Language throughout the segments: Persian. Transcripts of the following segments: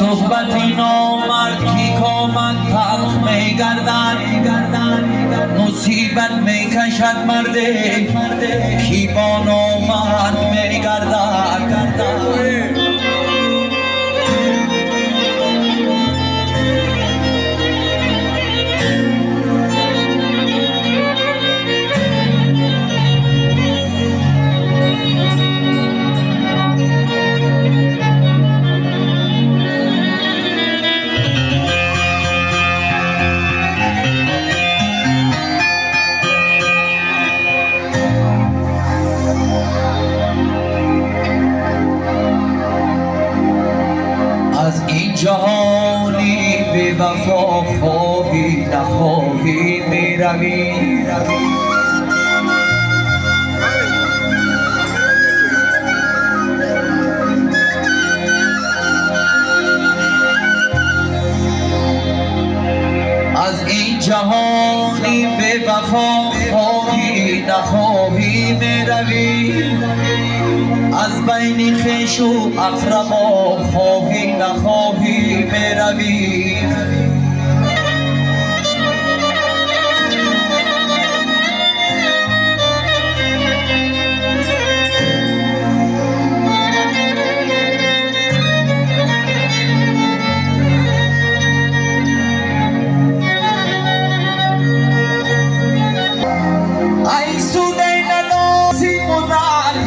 صحبتی نامرد کی کامد تلخ می گردن مصیبت می کشد مرد کی با نامرد می گردن از این جهانی بی وفا خواهی نخواهی می روی از این جهانی بی وفا خواهی نخواهی می روی از بین خویش و اقربا خواهی نخواهی می روی ای سودین ناسی مزل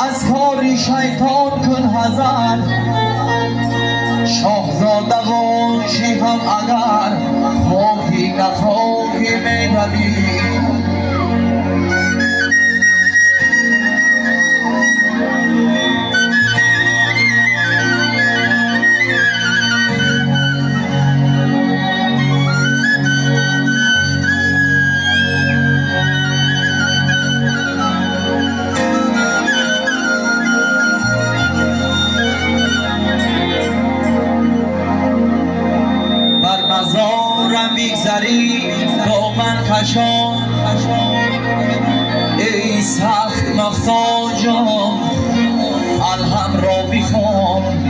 از کار شیطان کن حذر شاهزاده باشی هم اگر خواهی نخواهی می روی مزارم میگذری دامن کشان ای سخت محتاجم الهم را بخوان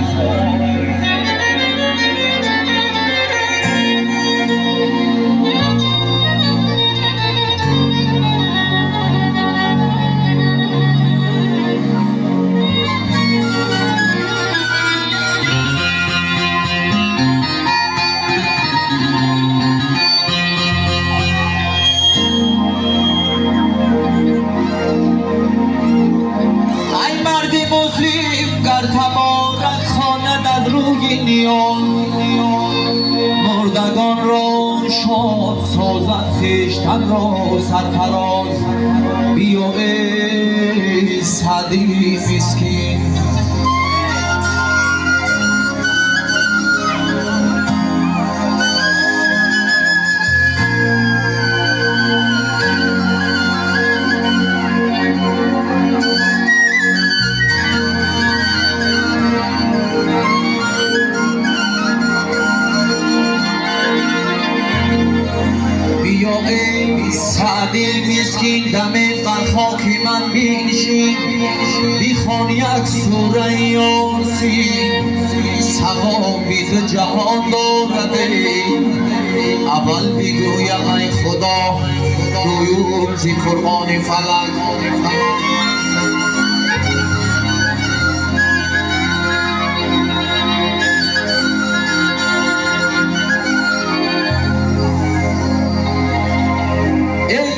مردگان را شاد سازد خویشتن را سرفراز بیا ای سعدی مسکین سعدی مسکین دم خاک من بنشین بخوان یک سوره یاسین ثوابی ز جهان دارد اول بگویم ای خدا گویم ز قرآن فلک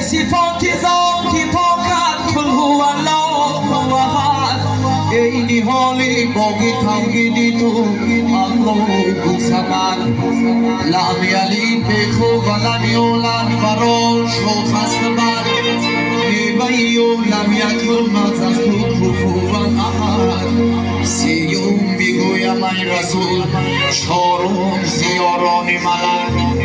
صفات ذاتی پاکت کل هو الله احد ای نهالی باقی توحیدی تو الله صمد لم یلد بخو و لم یولد فراش و خست بر میوه‌ای و لم یکن مزست کفوا احد سیوم بگویم ای رسول چهارم زیاران ملک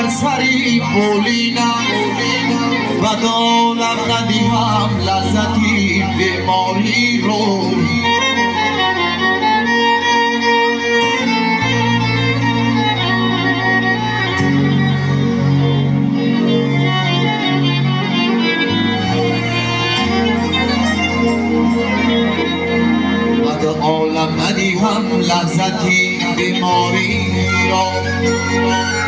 سری بولینا و دولم ندیم لذتی بیماری رو عالم ندیم لذتی بیماری را